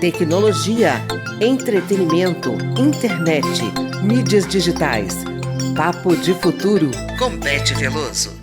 Tecnologia, entretenimento, internet, mídias digitais. Papo de Futuro com Beth Veloso.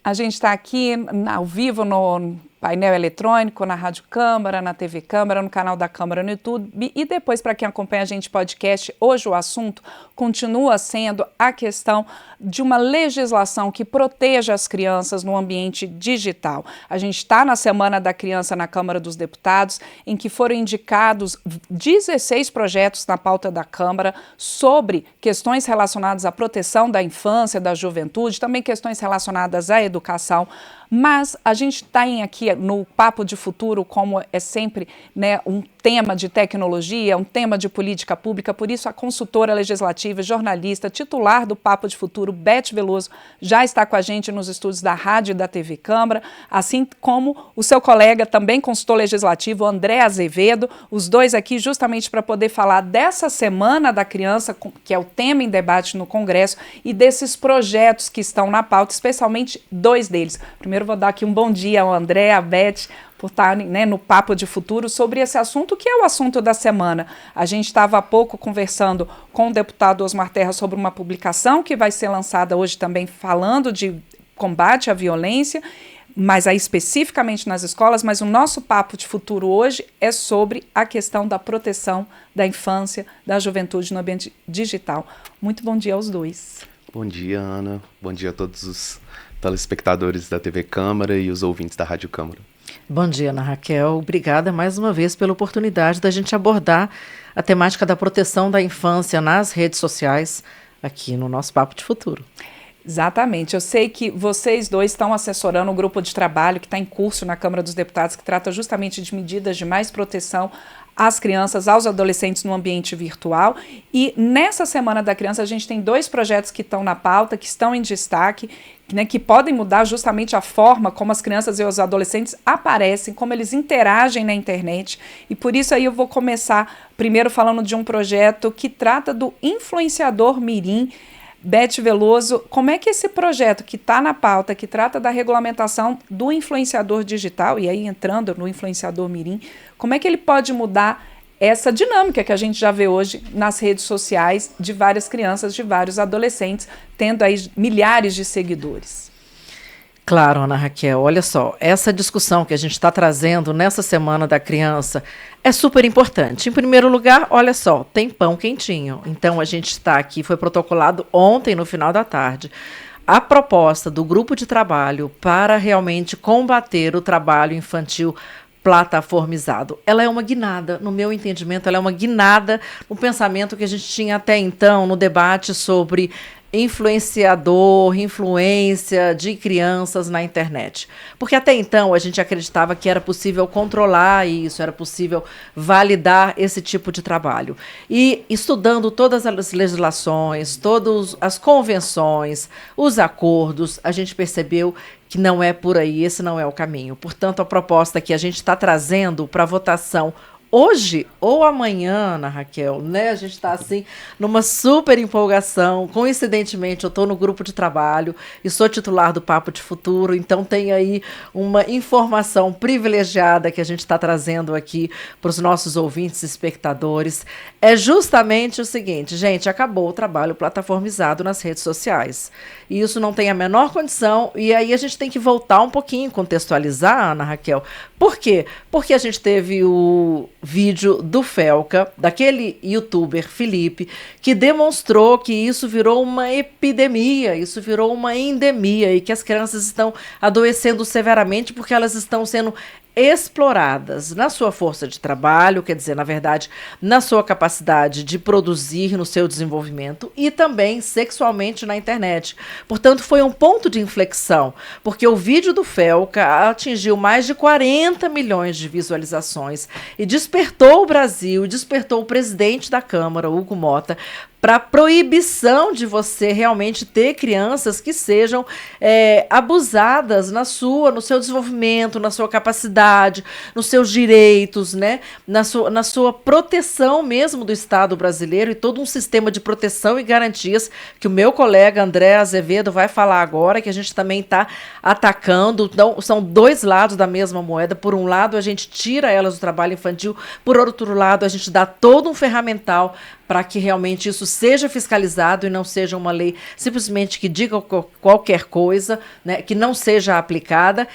A gente está aqui ao vivo no painel eletrônico, na Rádio Câmara, na TV Câmara, no canal da Câmara no YouTube e depois, para quem acompanha a gente podcast, hoje o assunto continua sendo a questão de uma legislação que proteja as crianças no ambiente digital. A gente está na Semana da Criança na Câmara dos Deputados, em que foram indicados 16 projetos na pauta da Câmara sobre questões relacionadas à proteção da infância, da juventude, também questões relacionadas à educação. Mas a gente está aqui no Papo de Futuro, como é sempre, né, um tema de tecnologia, um tema de política pública, por isso a consultora legislativa, jornalista, titular do Papo de Futuro, Beth Veloso, já está com a gente nos estúdios da Rádio e da TV Câmara, assim como o seu colega, também consultor legislativo, André Azevedo, os dois aqui justamente para poder falar dessa Semana da Criança, que é o tema em debate no Congresso, e desses projetos que estão na pauta, especialmente dois deles. Primeiro vou dar aqui um bom dia ao André, à Beth, por estar, né, no Papo de Futuro sobre esse assunto, que é o assunto da semana. A gente estava há pouco conversando com o deputado Osmar Terra sobre uma publicação que vai ser lançada hoje também falando de combate à violência, mas aí especificamente nas escolas, mas o nosso Papo de Futuro hoje é sobre a questão da proteção da infância, da juventude no ambiente digital. Muito bom dia aos dois. Bom dia, Ana. Bom dia a todos os telespectadores da TV Câmara e os ouvintes da Rádio Câmara. Bom dia, Ana Raquel. Obrigada mais uma vez pela oportunidade da gente abordar a temática da proteção da infância nas redes sociais aqui no nosso Papo de Futuro. Exatamente. Eu sei que vocês dois estão assessorando um grupo de trabalho que está em curso na Câmara dos Deputados, que trata justamente de medidas de mais proteção às crianças, aos adolescentes no ambiente virtual. E nessa Semana da Criança a gente tem dois projetos que estão na pauta, que estão em destaque, né, que podem mudar justamente a forma como as crianças e os adolescentes aparecem, como eles interagem na internet. E por isso aí eu vou começar primeiro falando de um projeto que trata do influenciador mirim. Beth Veloso, como é que esse projeto que está na pauta, que trata da regulamentação do influenciador digital, e aí entrando no influenciador mirim, como é que ele pode mudar essa dinâmica que a gente já vê hoje nas redes sociais de várias crianças, de vários adolescentes, tendo aí milhares de seguidores? Claro, Ana Raquel, olha só, essa discussão que a gente está trazendo nessa Semana da Criança é super importante. Em primeiro lugar, olha só, tem pão quentinho. Então, a gente está aqui, foi protocolado ontem, no final da tarde, a proposta do grupo de trabalho para realmente combater o trabalho infantil plataformizado. Ela é uma guinada, no meu entendimento, ela é uma guinada no pensamento que a gente tinha até então no debate sobre influência de crianças na internet. Porque até então a gente acreditava que era possível controlar isso, era possível validar esse tipo de trabalho. E estudando todas as legislações, todas as convenções, os acordos, a gente percebeu que não é por aí, esse não é o caminho. Portanto, a proposta que a gente está trazendo para votação hoje ou amanhã, Ana Raquel, né? A gente está assim numa super empolgação. Coincidentemente, eu estou no grupo de trabalho e sou titular do Papo de Futuro, então tem aí uma informação privilegiada que a gente está trazendo aqui para os nossos ouvintes e espectadores. É justamente o seguinte, gente, acabou o trabalho plataformizado nas redes sociais. E isso não tem a menor condição, e aí a gente tem que voltar um pouquinho, contextualizar, Ana Raquel. Por quê? Porque a gente teve o vídeo do Felca, daquele youtuber Felipe, que demonstrou que isso virou uma epidemia, isso virou uma endemia e que as crianças estão adoecendo severamente porque elas estão sendo exploradas na sua força de trabalho, quer dizer, na verdade, na sua capacidade de produzir, no seu desenvolvimento e também sexualmente na internet. Portanto, foi um ponto de inflexão, porque o vídeo do Felca atingiu mais de 40 milhões de visualizações e despertou o Brasil, despertou o presidente da Câmara, Hugo Motta, para proibição de você realmente ter crianças que sejam abusadas no seu desenvolvimento, na sua capacidade, nos seus direitos, né? Na sua proteção mesmo do Estado brasileiro e todo um sistema de proteção e garantias que o meu colega André Azevedo vai falar agora, que a gente também está atacando. Então, são dois lados da mesma moeda. Por um lado, a gente tira elas do trabalho infantil, por outro lado, a gente dá todo um ferramental para que realmente isso seja fiscalizado e não seja uma lei simplesmente que diga qualquer coisa, né, que não seja aplicada.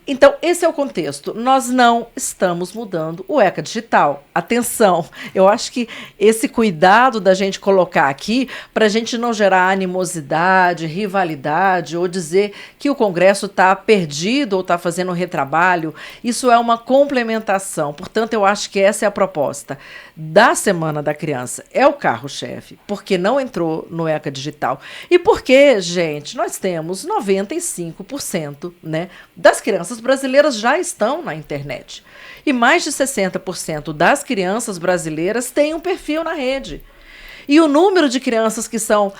Então, esse é o contexto. Nós não estamos mudando o ECA digital. Atenção, eu acho que esse cuidado da gente colocar aqui, para a gente não gerar animosidade, rivalidade, ou dizer que o Congresso está perdido ou está fazendo um retrabalho, isso é uma complementação. Portanto, eu acho que essa é a proposta da Semana da Criança. É o carro-chefe, porque não entrou no ECA digital. E porque, gente, nós temos 95%, né, das crianças brasileiras já estão na internet. E mais de 60% das crianças brasileiras têm um perfil na rede. E o número de crianças que são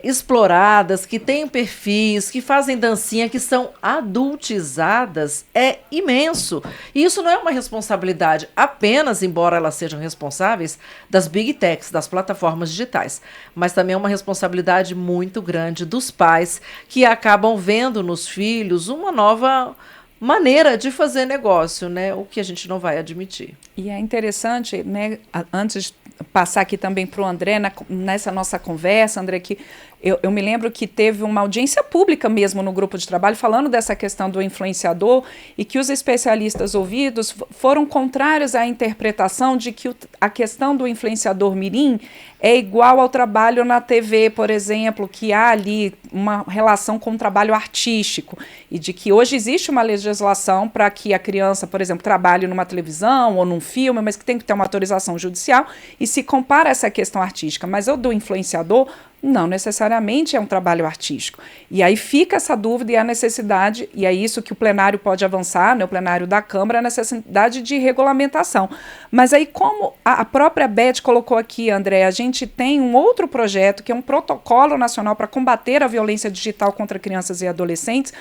exploradas, que têm perfis, que fazem dancinha, que são adultizadas, é imenso. E isso não é uma responsabilidade apenas, embora elas sejam responsáveis, das big techs, das plataformas digitais, mas também é uma responsabilidade muito grande dos pais que acabam vendo nos filhos uma nova maneira de fazer negócio, né? O que a gente não vai admitir. E é interessante, né, antes de passar aqui também para o André, nessa nossa conversa, André, que eu me lembro que teve uma audiência pública mesmo no grupo de trabalho falando dessa questão do influenciador e que os especialistas ouvidos foram contrários à interpretação de que a questão do influenciador mirim é igual ao trabalho na TV, por exemplo, que há ali uma relação com o trabalho artístico e de que hoje existe uma legislação para que a criança, por exemplo, trabalhe numa televisão ou num filme, mas que tem que ter uma autorização judicial e se compara essa questão artística. Mas o do influenciador não necessariamente é um trabalho artístico. E aí fica essa dúvida e a necessidade, e é isso que o plenário pode avançar, né, o plenário da Câmara, a necessidade de regulamentação. Mas aí, como a própria Beth colocou aqui, André, a gente tem um outro projeto, que é um protocolo nacional para combater a violência digital contra crianças e adolescentes.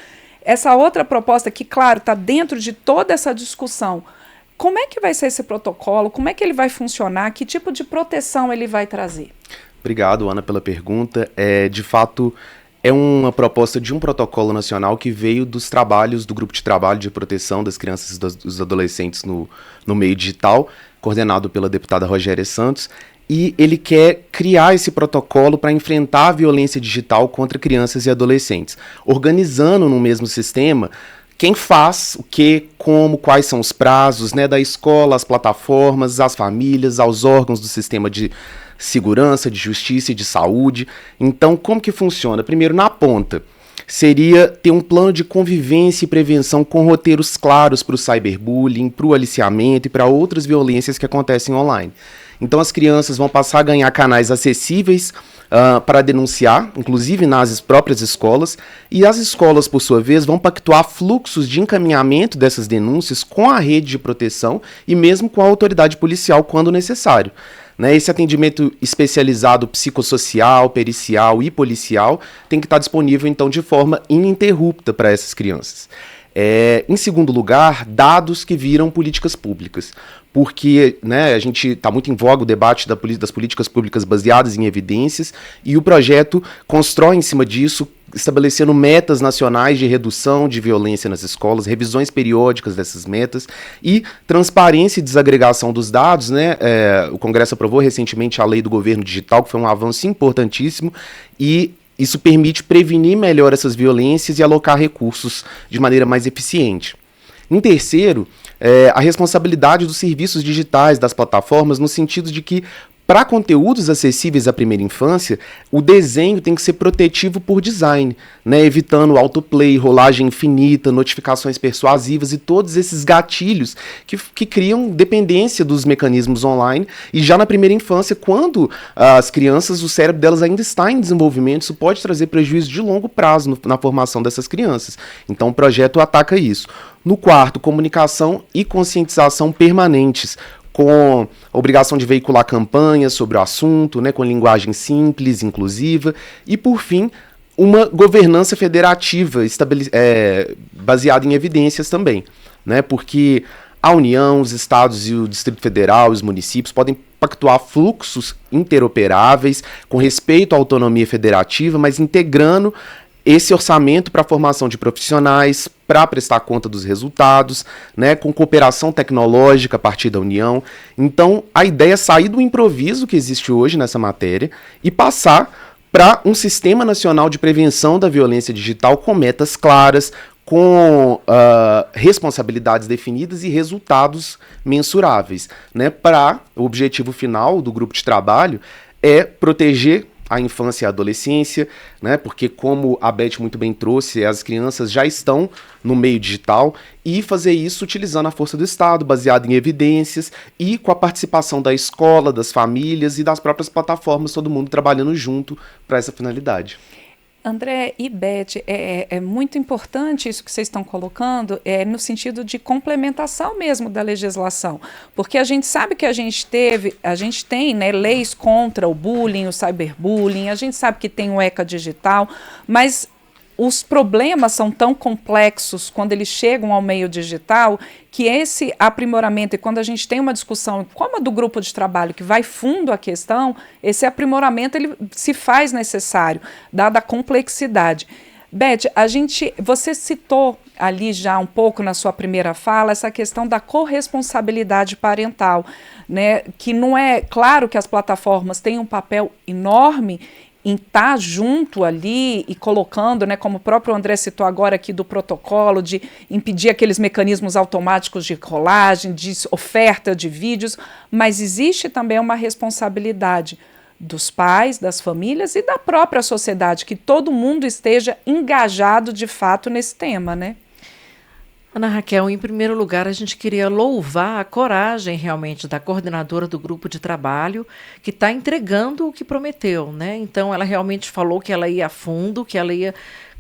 Essa outra proposta que, claro, está dentro de toda essa discussão. Como é que vai ser esse protocolo? Como é que ele vai funcionar? Que tipo de proteção ele vai trazer? Obrigado, Ana, pela pergunta. De fato, é uma proposta de um protocolo nacional que veio dos trabalhos do Grupo de Trabalho de Proteção das Crianças e dos Adolescentes no meio digital, coordenado pela deputada Rogéria Santos, e ele quer criar esse protocolo para enfrentar a violência digital contra crianças e adolescentes, organizando no mesmo sistema quem faz, o que, como, quais são os prazos, né, da escola, as plataformas, as famílias, aos órgãos do sistema de segurança, de justiça e de saúde. Então, como que funciona? Primeiro, na ponta, seria ter um plano de convivência e prevenção com roteiros claros para o cyberbullying, para o aliciamento e para outras violências que acontecem online. Então, as crianças vão passar a ganhar canais acessíveis para denunciar, inclusive nas próprias escolas, e as escolas, por sua vez, vão pactuar fluxos de encaminhamento dessas denúncias com a rede de proteção e mesmo com a autoridade policial, quando necessário. Esse atendimento especializado psicossocial, pericial e policial tem que estar disponível, então, de forma ininterrupta para essas crianças. Em segundo lugar, dados que viram políticas públicas, porque, né, a gente está muito em voga o debate das políticas públicas baseadas em evidências, e o projeto constrói em cima disso, estabelecendo metas nacionais de redução de violência nas escolas, revisões periódicas dessas metas e transparência e desagregação dos dados, né? O Congresso aprovou recentemente a Lei do Governo Digital, que foi um avanço importantíssimo, e isso permite prevenir melhor essas violências e alocar recursos de maneira mais eficiente. Em terceiro, a responsabilidade dos serviços digitais das plataformas, no sentido de que, para conteúdos acessíveis à primeira infância, o desenho tem que ser protetivo por design, né, evitando autoplay, rolagem infinita, notificações persuasivas e todos esses gatilhos que criam dependência dos mecanismos online. E já na primeira infância, quando as crianças, o cérebro delas ainda está em desenvolvimento, isso pode trazer prejuízo de longo prazo na formação dessas crianças. Então o projeto ataca isso. No quarto, comunicação e conscientização permanentes, com a obrigação de veicular campanhas sobre o assunto, né, com linguagem simples, inclusiva, e, por fim, uma governança federativa baseada em evidências também, né, porque a União, os estados e o Distrito Federal, os municípios podem pactuar fluxos interoperáveis com respeito à autonomia federativa, mas integrando esse orçamento para a formação de profissionais, para prestar conta dos resultados, né, com cooperação tecnológica a partir da União. Então, a ideia é sair do improviso que existe hoje nessa matéria e passar para um sistema nacional de prevenção da violência digital com metas claras, com responsabilidades definidas e resultados mensuráveis, né? Para o objetivo final do grupo de trabalho é proteger a infância e a adolescência, né? Porque, como a Beth muito bem trouxe, as crianças já estão no meio digital, e fazer isso utilizando a força do Estado, baseado em evidências e com a participação da escola, das famílias e das próprias plataformas, todo mundo trabalhando junto para essa finalidade. André e Beth, é muito importante isso que vocês estão colocando, no sentido de complementação mesmo da legislação, porque a gente sabe que a gente tem, né, leis contra o bullying, o cyberbullying, a gente sabe que tem o ECA digital, mas os problemas são tão complexos quando eles chegam ao meio digital que esse aprimoramento, e quando a gente tem uma discussão como a do grupo de trabalho que vai fundo à questão, esse aprimoramento ele se faz necessário, dada a complexidade. Beth, você citou ali já um pouco na sua primeira fala essa questão da corresponsabilidade parental, né? Que não é claro que as plataformas têm um papel enorme em estar junto ali e colocando, né, como o próprio André citou agora aqui do protocolo, de impedir aqueles mecanismos automáticos de rolagem, de oferta de vídeos, mas existe também uma responsabilidade dos pais, das famílias e da própria sociedade, que todo mundo esteja engajado de fato nesse tema, né? Ana Raquel, em primeiro lugar, a gente queria louvar a coragem realmente da coordenadora do grupo de trabalho, que está entregando o que prometeu, né? Então, ela realmente falou que ela ia a fundo, que ela ia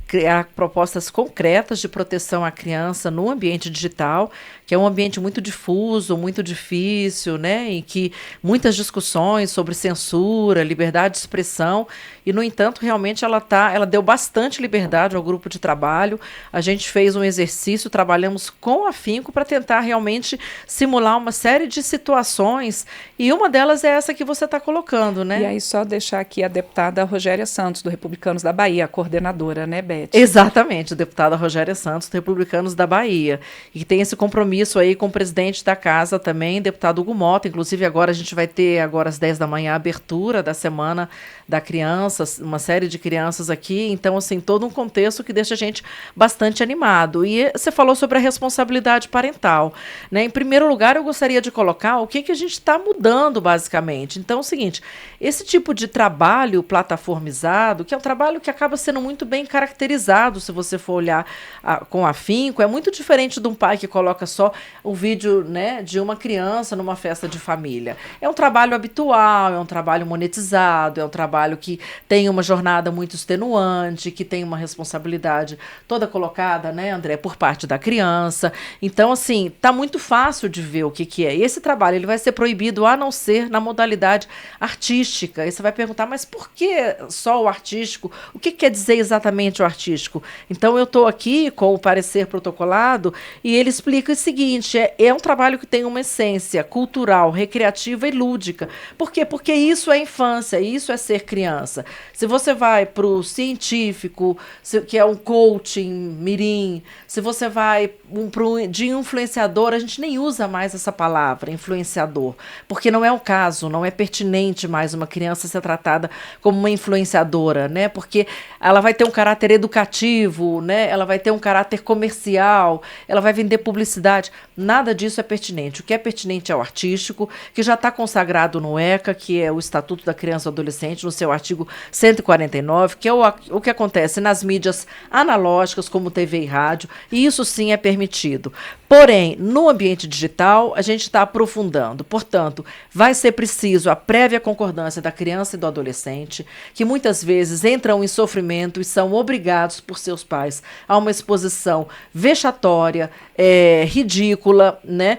criar propostas concretas de proteção à criança no ambiente digital, que é um ambiente muito difuso, muito difícil, né, em que muitas discussões sobre censura, liberdade de expressão, e, no entanto, realmente ela deu bastante liberdade ao grupo de trabalho. A gente fez um exercício, trabalhamos com afinco para tentar realmente simular uma série de situações, e uma delas é essa que você está colocando, né? E aí, só deixar aqui a deputada Rogéria Santos, do Republicanos da Bahia, a coordenadora, né, Beth? Exatamente, a deputada Rogéria Santos, do Republicanos da Bahia, e que tem esse compromisso aí com o presidente da casa também, deputado Hugo Mota. Inclusive, agora a gente vai ter, agora às 10 da manhã, a abertura da Semana da Criança, uma série de crianças aqui. Então, assim, todo um contexto que deixa a gente bastante animado. E você falou sobre a responsabilidade parental, né? Em primeiro lugar, eu gostaria de colocar o que a gente está mudando, basicamente. Então, é o seguinte, esse tipo de trabalho plataformizado, que é um trabalho que acaba sendo muito bem caracterizado, se você for olhar com afinco, é muito diferente de um pai que coloca só o vídeo, né, de uma criança numa festa de família. É um trabalho habitual, é um trabalho monetizado, é um trabalho que tem uma jornada muito extenuante, que tem uma responsabilidade toda colocada, né, André, por parte da criança. Então, assim, tá muito fácil de ver o que é. E esse trabalho ele vai ser proibido a não ser na modalidade artística. E você vai perguntar, mas por que só o artístico? O que quer dizer exatamente o artístico? Então, eu estou aqui com o parecer protocolado e ele explica o seguinte, é um trabalho que tem uma essência cultural, recreativa e lúdica. Por quê? Porque isso é infância, isso é ser criança. Se você vai para o científico, que é um coaching mirim, se você vai de influenciador, a gente nem usa mais essa palavra, influenciador, porque não é o caso, não é pertinente mais uma criança ser tratada como uma influenciadora, né? Porque ela vai ter um caráter educativo, né? Ela vai ter um caráter comercial, ela vai vender publicidade. Nada disso é pertinente. O que é pertinente é o artístico, que já está consagrado no ECA, que é o Estatuto da Criança e do Adolescente, no seu artigo 149, que é o que acontece nas mídias analógicas, como TV e rádio, e isso sim é permitido. Porém, no ambiente digital, a gente está aprofundando. Portanto, vai ser preciso a prévia concordância da criança e do adolescente, que muitas vezes entram em sofrimento e são obrigados obrigados por seus pais a uma exposição vexatória, ridícula, né,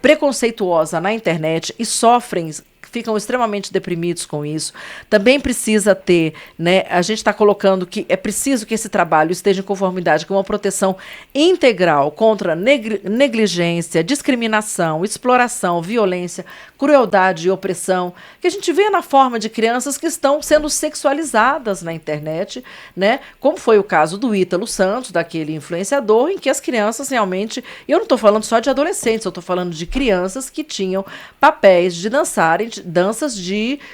preconceituosa na internet e sofrem, ficam extremamente deprimidos com isso. Também precisa ter, né, a gente está colocando que é preciso que esse trabalho esteja em conformidade com uma proteção integral contra negligência, discriminação, exploração, violência, crueldade e opressão, que a gente vê na forma de crianças que estão sendo sexualizadas na internet, né, como foi o caso do Ítalo Santos, daquele influenciador, em que as crianças realmente, eu não estou falando só de adolescentes, eu estou falando de crianças que tinham papéis de dançarem danças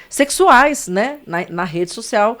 sexuais, né, na rede social,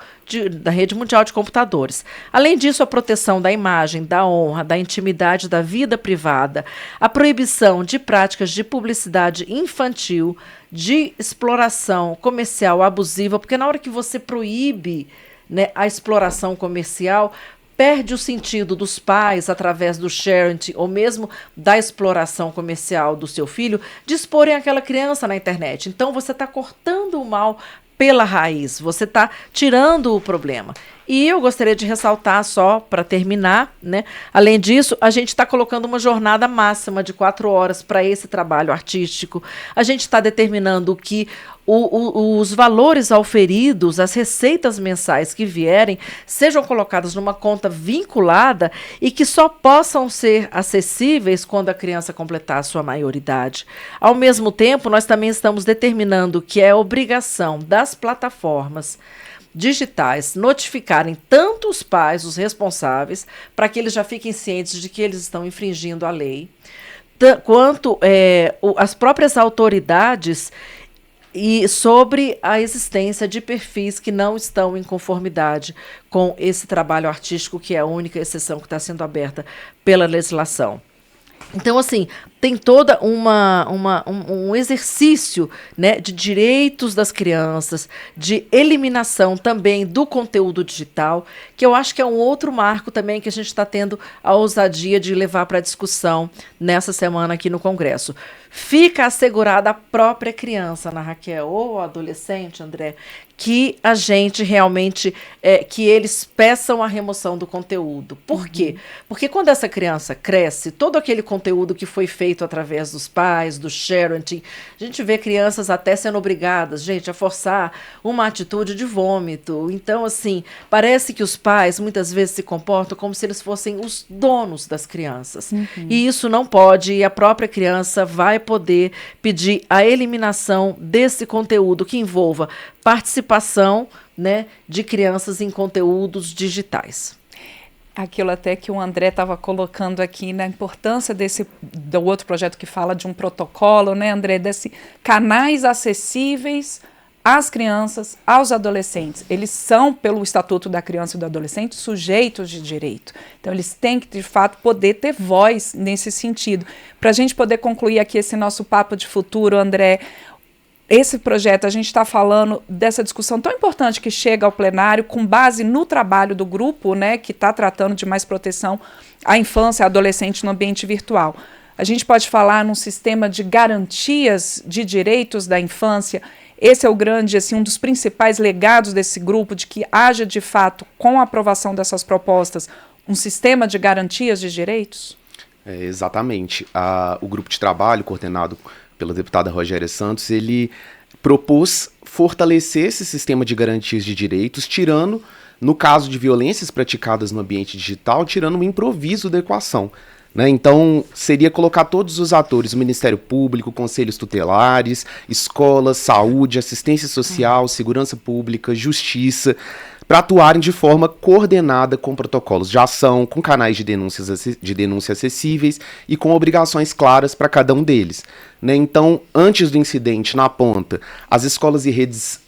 da rede mundial de computadores. Além disso, a proteção da imagem, da honra, da intimidade, da vida privada, a proibição de práticas de publicidade infantil, de exploração comercial abusiva, porque na hora que você proíbe, né, a exploração comercial, perde o sentido dos pais, através do sharing ou mesmo da exploração comercial do seu filho, de exporem aquela criança na internet. Então, você está cortando o mal pela raiz, você está tirando o problema. E eu gostaria de ressaltar, só para terminar, né? Além disso, a gente está colocando uma jornada máxima de 4 horas para esse trabalho artístico. A gente está determinando que os valores auferidos, as receitas mensais que vierem, sejam colocadas numa conta vinculada e que só possam ser acessíveis quando a criança completar a sua maioridade. Ao mesmo tempo, nós também estamos determinando que é obrigação das plataformas digitais notificarem tanto os pais, os responsáveis, para que eles já fiquem cientes de que eles estão infringindo a lei, quanto as próprias autoridades e sobre a existência de perfis que não estão em conformidade com esse trabalho artístico, que é a única exceção que está sendo aberta pela legislação. Então, assim, tem toda um exercício, né, de direitos das crianças, de eliminação também do conteúdo digital, que eu acho que é um outro marco também que a gente está tendo a ousadia de levar para discussão nessa semana aqui no Congresso. Fica assegurada a própria criança, Ana Raquel, ou adolescente, André, que a gente realmente, que eles peçam a remoção do conteúdo. Por quê? Porque quando essa criança cresce, todo aquele conteúdo que foi feito através dos pais, do sharing, a gente vê crianças até sendo obrigadas, gente, a forçar uma atitude de vômito. Então, assim, parece que os pais muitas vezes se comportam como se eles fossem os donos das crianças. E isso não pode, e a própria criança vai poder pedir a eliminação desse conteúdo que envolva participação, né, de crianças em conteúdos digitais. Aquilo até que o André estava colocando aqui, na importância do outro projeto que fala de um protocolo, né, André, desse canais acessíveis às crianças, aos adolescentes. Eles são, pelo Estatuto da Criança e do Adolescente, sujeitos de direito. Então, eles têm que, de fato, poder ter voz nesse sentido. Para a gente poder concluir aqui esse nosso papo de futuro, André, esse projeto, a gente está falando dessa discussão tão importante que chega ao plenário com base no trabalho do grupo, né, que está tratando de mais proteção à infância e adolescente no ambiente virtual. A gente pode falar num sistema de garantias de direitos da infância. Esse é o grande, assim, um dos principais legados desse grupo, de que haja, de fato, com a aprovação dessas propostas, um sistema de garantias de direitos? Exatamente. O grupo de trabalho, coordenado pela deputada Rogéria Santos, ele propôs fortalecer esse sistema de garantias de direitos, tirando, no caso de violências praticadas no ambiente digital, tirando o improviso da equação. Né? Então, seria colocar todos os atores, o Ministério Público, conselhos tutelares, escolas, saúde, assistência social, segurança pública, justiça, para atuarem de forma coordenada com protocolos de ação, com canais de denúncia acessíveis e com obrigações claras para cada um deles. Né? Então, antes do incidente na ponta, as escolas e redes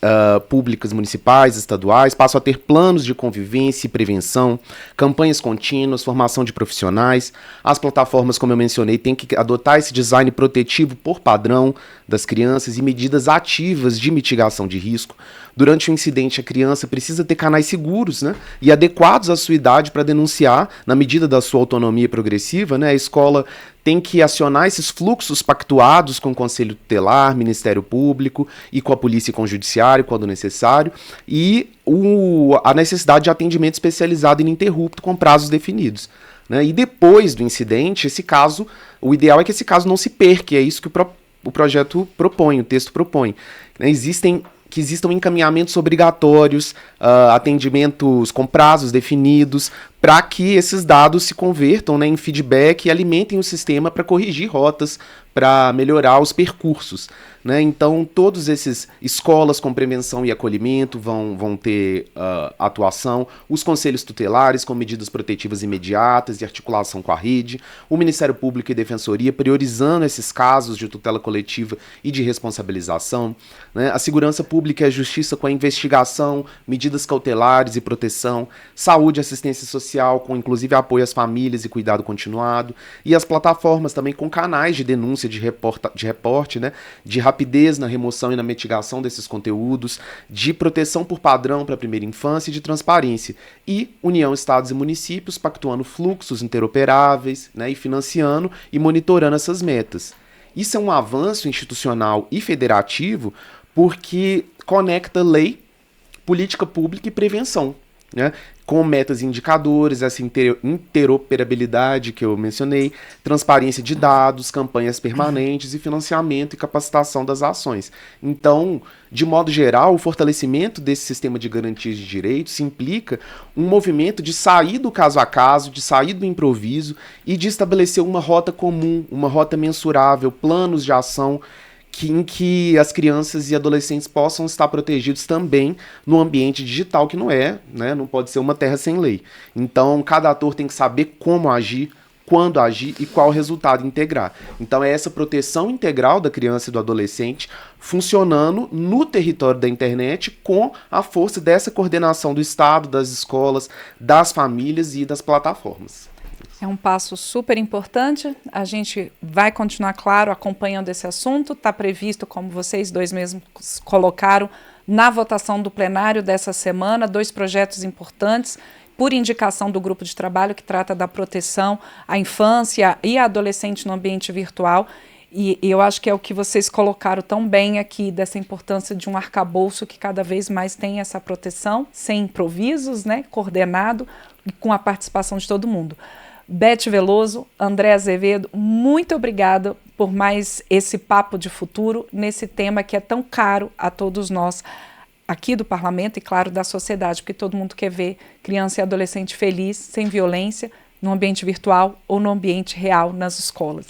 públicas municipais, estaduais, passam a ter planos de convivência e prevenção, campanhas contínuas, formação de profissionais. As plataformas, como eu mencionei, têm que adotar esse design protetivo por padrão das crianças e medidas ativas de mitigação de risco. Durante o incidente, a criança precisa ter canais seguros, né, e adequados à sua idade para denunciar, na medida da sua autonomia progressiva. Né, a escola tem que acionar esses fluxos pactuados com o Conselho Tutelar, Ministério Público e com a Polícia e com o Judiciário, quando necessário, e a necessidade de atendimento especializado e ininterrupto com prazos definidos. Né? E depois do incidente, o ideal é que esse caso não se perca, e é isso que o projeto propõe, o texto propõe. Né? Que existam encaminhamentos obrigatórios, atendimentos com prazos definidos, para que esses dados se convertam, né, em feedback e alimentem o sistema para corrigir rotas, para melhorar os percursos. Né? Então, todos esses escolas com prevenção e acolhimento vão ter atuação, os conselhos tutelares com medidas protetivas imediatas e articulação com a rede, o Ministério Público e Defensoria priorizando esses casos de tutela coletiva e de responsabilização, né? A segurança pública e a justiça com a investigação, medidas cautelares e proteção, saúde e assistência social com inclusive apoio às famílias e cuidado continuado, e as plataformas também com canais de denúncia, de reporte, né? De rapidez na remoção e na mitigação desses conteúdos, de proteção por padrão para a primeira infância e de transparência. E União, Estados e Municípios pactuando fluxos interoperáveis, né, e financiando e monitorando essas metas. Isso é um avanço institucional e federativo porque conecta lei, política pública e prevenção, né? Com metas e indicadores, essa interoperabilidade que eu mencionei, transparência de dados, campanhas permanentes e financiamento e capacitação das ações. Então, de modo geral, o fortalecimento desse sistema de garantias de direitos implica um movimento de sair do caso a caso, de sair do improviso e de estabelecer uma rota comum, uma rota mensurável, planos de ação em que as crianças e adolescentes possam estar protegidos também no ambiente digital, que não pode ser uma terra sem lei. Então, cada ator tem que saber como agir, quando agir e qual resultado integrar. Então, é essa proteção integral da criança e do adolescente funcionando no território da internet com a força dessa coordenação do Estado, das escolas, das famílias e das plataformas. É um passo super importante, a gente vai continuar, claro, acompanhando esse assunto, está previsto, como vocês dois mesmos colocaram, na votação do plenário dessa semana, 2 projetos importantes, por indicação do grupo de trabalho que trata da proteção à infância e à adolescente no ambiente virtual, e eu acho que é o que vocês colocaram tão bem aqui, dessa importância de um arcabouço que cada vez mais tem essa proteção, sem improvisos, né, coordenado e com a participação de todo mundo. Beth Veloso, André Azevedo, muito obrigada por mais esse papo de futuro nesse tema que é tão caro a todos nós aqui do parlamento e, claro, da sociedade, porque todo mundo quer ver criança e adolescente feliz, sem violência, no ambiente virtual ou no ambiente real nas escolas.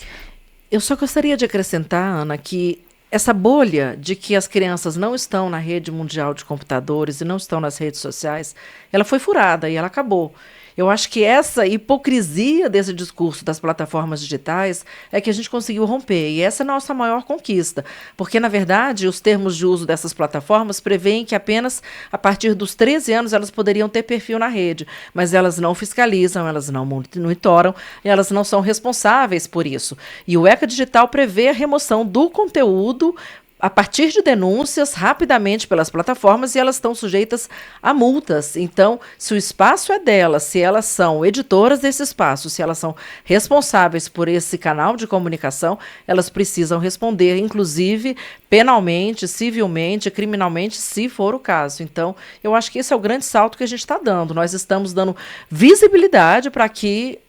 Eu só gostaria de acrescentar, Ana, que essa bolha de que as crianças não estão na rede mundial de computadores e não estão nas redes sociais, ela foi furada e ela acabou. Eu acho que essa hipocrisia desse discurso das plataformas digitais é que a gente conseguiu romper, e essa é a nossa maior conquista, porque, na verdade, os termos de uso dessas plataformas prevêem que apenas a partir dos 13 anos elas poderiam ter perfil na rede, mas elas não fiscalizam, elas não monitoram, e elas não são responsáveis por isso. E o ECA Digital prevê a remoção do conteúdo a partir de denúncias rapidamente pelas plataformas, e elas estão sujeitas a multas. Então, se o espaço é delas, se elas são editoras desse espaço, se elas são responsáveis por esse canal de comunicação, elas precisam responder, inclusive penalmente, civilmente, criminalmente, se for o caso. Então, eu acho que esse é o grande salto que a gente está dando. Nós estamos dando visibilidade para que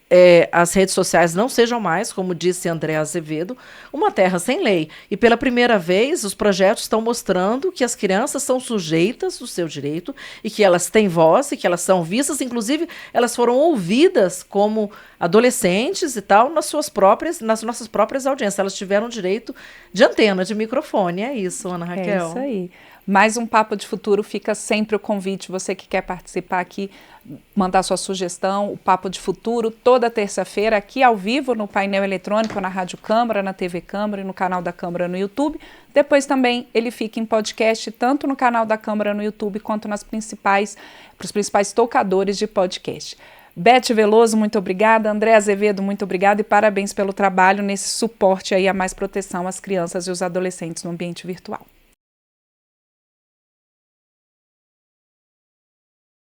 as redes sociais não sejam mais, como disse André Azevedo, uma terra sem lei. E pela primeira vez, os projetos estão mostrando que as crianças são sujeitas do seu direito e que elas têm voz e que elas são vistas, inclusive elas foram ouvidas como adolescentes e tal, nas nossas próprias audiências. Elas tiveram direito de antena, de microfone. É isso, Ana Raquel. É isso aí. Mais um Papo de Futuro, fica sempre o convite, você que quer participar aqui, mandar sua sugestão, o Papo de Futuro, toda terça-feira, aqui ao vivo, no painel eletrônico, na Rádio Câmara, na TV Câmara e no canal da Câmara no YouTube. Depois também ele fica em podcast, tanto no canal da Câmara no YouTube, quanto para os principais tocadores de podcast. Beth Veloso, muito obrigada. André Azevedo, muito obrigada e parabéns pelo trabalho nesse suporte aí a mais proteção às crianças e os adolescentes no ambiente virtual.